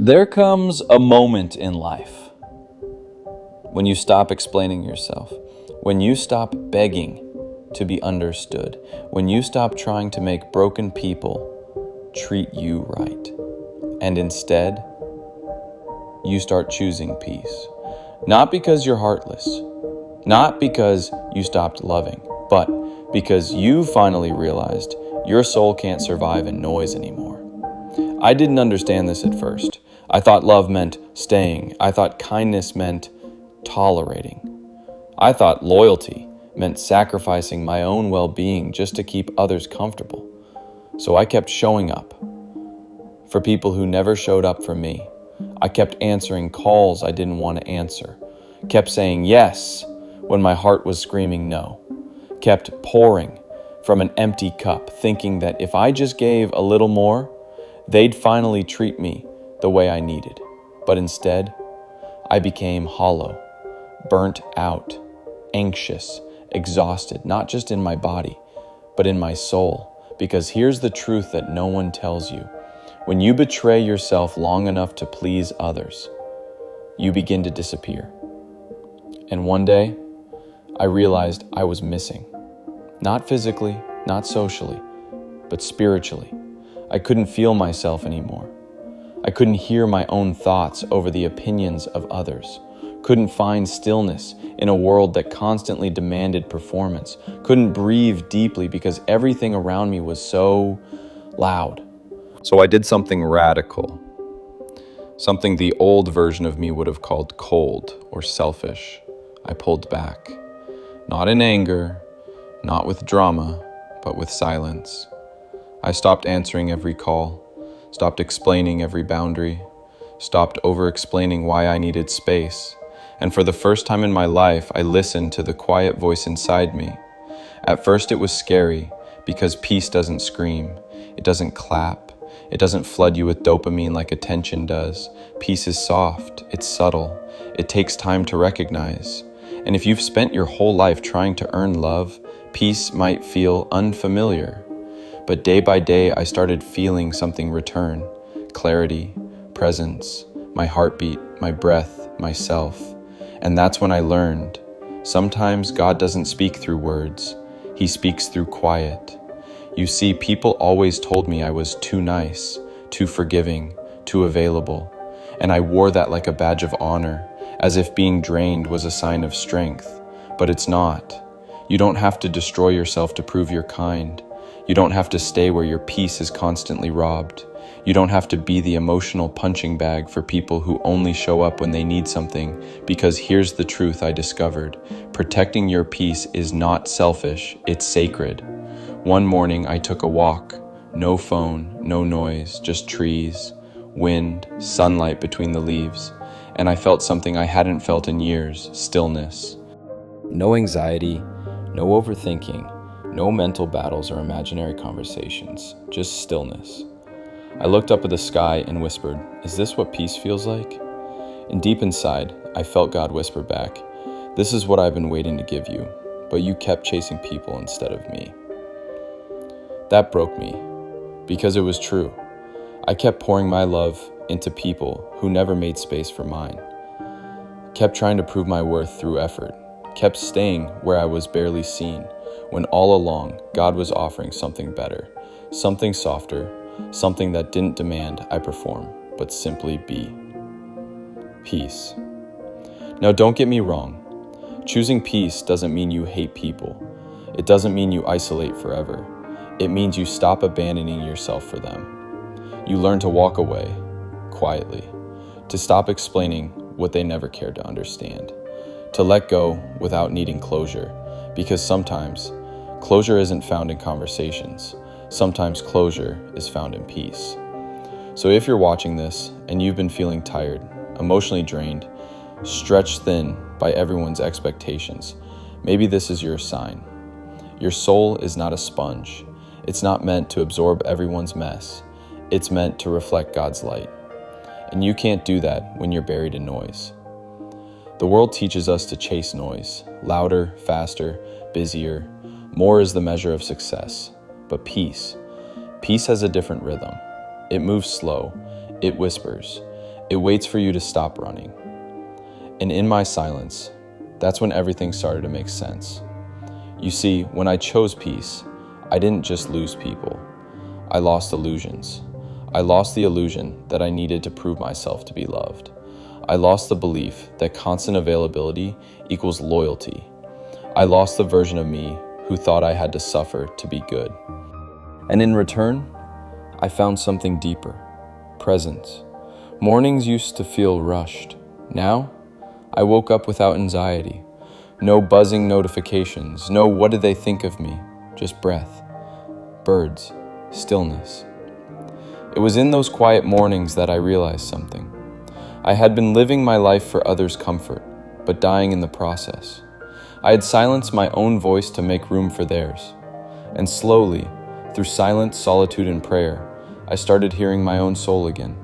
There comes a moment in life when you stop explaining yourself, when you stop begging to be understood, when you stop trying to make broken people treat you right, and instead, you start choosing peace. Not because you're heartless, not because you stopped loving, but because you finally realized your soul can't survive in noise anymore. I didn't understand this at first. I thought love meant staying. I thought kindness meant tolerating. I thought loyalty meant sacrificing my own well-being just to keep others comfortable. So I kept showing up for people who never showed up for me. I kept answering calls I didn't want to answer. Kept saying yes when my heart was screaming no. Kept pouring from an empty cup, thinking that if I just gave a little more, they'd finally treat me the way I needed. But instead, I became hollow, burnt out, anxious, exhausted, not just in my body, but in my soul. Because here's the truth that no one tells you. When you betray yourself long enough to please others, you begin to disappear. And one day, I realized I was missing. Not physically, not socially, but spiritually. I couldn't feel myself anymore. I couldn't hear my own thoughts over the opinions of others. Couldn't find stillness in a world that constantly demanded performance. Couldn't breathe deeply because everything around me was so loud. So I did something radical. Something the old version of me would have called cold or selfish. I pulled back. Not in anger, not with drama, but with silence. I stopped answering every call, stopped explaining every boundary, stopped over-explaining why I needed space. And for the first time in my life, I listened to the quiet voice inside me. At first it was scary because peace doesn't scream, it doesn't clap, it doesn't flood you with dopamine like attention does. Peace is soft, it's subtle, it takes time to recognize. And if you've spent your whole life trying to earn love, peace might feel unfamiliar. But day by day, I started feeling something return. Clarity, presence, my heartbeat, my breath, myself. And that's when I learned. Sometimes God doesn't speak through words. He speaks through quiet. You see, people always told me I was too nice, too forgiving, too available. And I wore that like a badge of honor, as if being drained was a sign of strength. But it's not. You don't have to destroy yourself to prove you're kind. You don't have to stay where your peace is constantly robbed. You don't have to be the emotional punching bag for people who only show up when they need something, because here's the truth I discovered. Protecting your peace is not selfish, it's sacred. One morning I took a walk. No phone, no noise, just trees, wind, sunlight between the leaves. And I felt something I hadn't felt in years, stillness. No anxiety, no overthinking. No mental battles or imaginary conversations, just stillness. I looked up at the sky and whispered, "Is this what peace feels like?" And deep inside, I felt God whisper back, "This is what I've been waiting to give you, but you kept chasing people instead of me." That broke me, because it was true. I kept pouring my love into people who never made space for mine. Kept trying to prove my worth through effort. Kept staying where I was barely seen, when all along, God was offering something better, something softer, something that didn't demand I perform, but simply be. Peace. Now, don't get me wrong. Choosing peace doesn't mean you hate people. It doesn't mean you isolate forever. It means you stop abandoning yourself for them. You learn to walk away, quietly, to stop explaining what they never cared to understand, to let go without needing closure, because sometimes closure isn't found in conversations. Sometimes closure is found in peace. So if you're watching this and you've been feeling tired, emotionally drained, stretched thin by everyone's expectations, maybe this is your sign. Your soul is not a sponge. It's not meant to absorb everyone's mess. It's meant to reflect God's light. And you can't do that when you're buried in noise. The world teaches us to chase noise, louder, faster, busier. More is the measure of success. But peace has a different rhythm. It moves slow, it whispers, It waits for you to stop running. And in my silence, that's when everything started to make sense. You see, when I chose peace, I didn't just lose people. I lost illusions. I lost the illusion that I needed to prove myself to be loved. I lost the belief that constant availability equals loyalty. I lost the version of me who thought I had to suffer to be good. And in return, I found something deeper: presence. Mornings used to feel rushed. Now, I woke up without anxiety. No buzzing notifications, no what did they think of me, just breath, birds, stillness. It was in those quiet mornings that I realized something. I had been living my life for others' comfort, but dying in the process. I had silenced my own voice to make room for theirs. And slowly, through silence, solitude, and prayer, I started hearing my own soul again.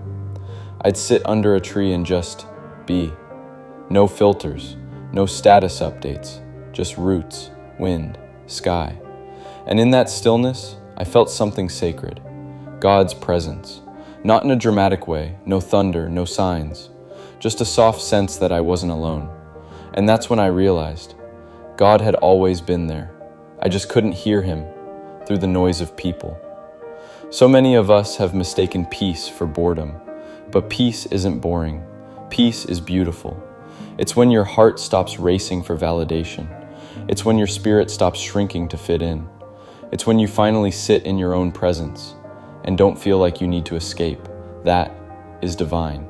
I'd sit under a tree and just be. No filters, no status updates, just roots, wind, sky. And in that stillness, I felt something sacred. God's presence. Not in a dramatic way, no thunder, no signs. Just a soft sense that I wasn't alone. And that's when I realized God had always been there. I just couldn't hear him through the noise of people. So many of us have mistaken peace for boredom, but peace isn't boring. Peace is beautiful. It's when your heart stops racing for validation. It's when your spirit stops shrinking to fit in. It's when you finally sit in your own presence and don't feel like you need to escape. That is divine.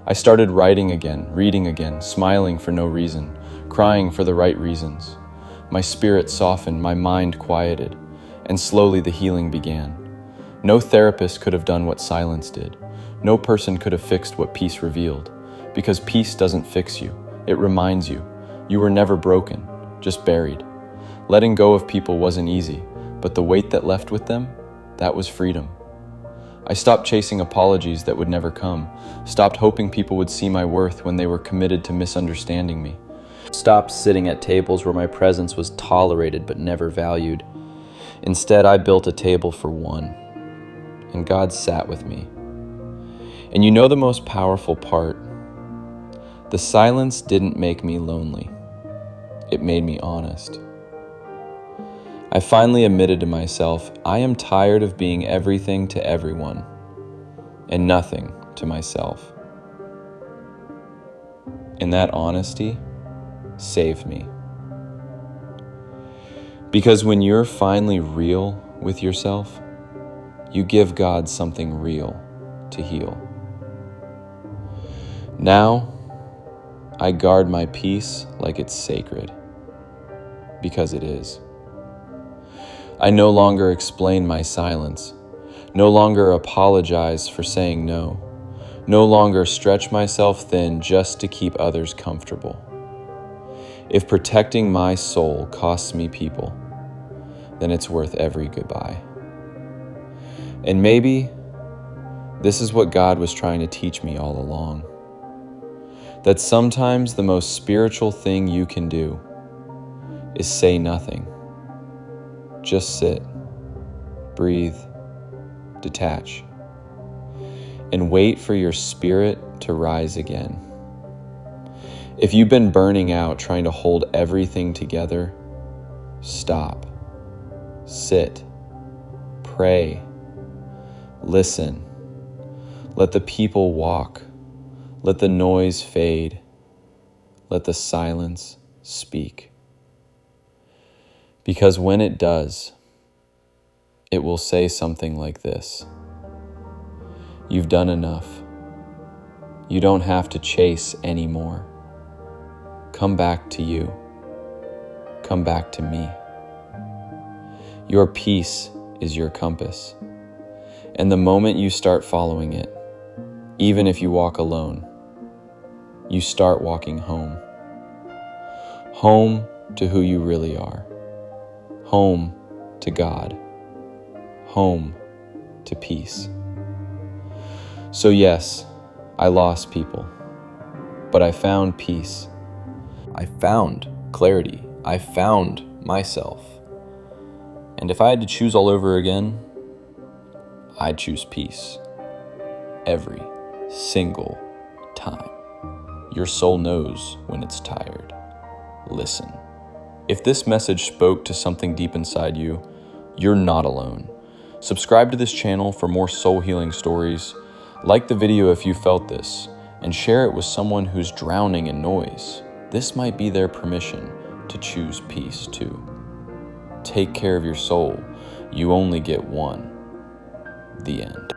I started writing again, reading again, smiling for no reason, crying for the right reasons. My spirit softened, my mind quieted, and slowly the healing began. No therapist could have done what silence did. No person could have fixed what peace revealed, because peace doesn't fix you. It reminds you. You were never broken, just buried. Letting go of people wasn't easy, but the weight that left with them, that was freedom. I stopped chasing apologies that would never come, stopped hoping people would see my worth when they were committed to misunderstanding me, stopped sitting at tables where my presence was tolerated but never valued. Instead, I built a table for one, and God sat with me. And you know the most powerful part? The silence didn't make me lonely. It made me honest. I finally admitted to myself, I am tired of being everything to everyone and nothing to myself. And that honesty saved me. Because when you're finally real with yourself, you give God something real to heal. Now, I guard my peace like it's sacred, because it is. I no longer explain my silence, no longer apologize for saying no, no longer stretch myself thin just to keep others comfortable. If protecting my soul costs me people, then it's worth every goodbye. And maybe this is what God was trying to teach me all along. That sometimes the most spiritual thing you can do is say nothing. Just sit, breathe, detach, and wait for your spirit to rise again. If you've been burning out trying to hold everything together, stop, sit, pray, listen. Let the people walk. Let the noise fade. Let the silence speak. Because when it does, it will say something like this: you've done enough. You don't have to chase anymore. Come back to you. Come back to me. Your peace is your compass. And the moment you start following it, even if you walk alone, you start walking home. Home to who you really are. Home to God. Home to peace. So yes, I lost people, but I found peace. I found clarity. I found myself. And if I had to choose all over again, I'd choose peace. Every single time. Your soul knows when it's tired. Listen. If this message spoke to something deep inside you, you're not alone. Subscribe to this channel for more soul healing stories. Like the video if you felt this, and share it with someone who's drowning in noise. This might be their permission to choose peace too. Take care of your soul. You only get one. The end.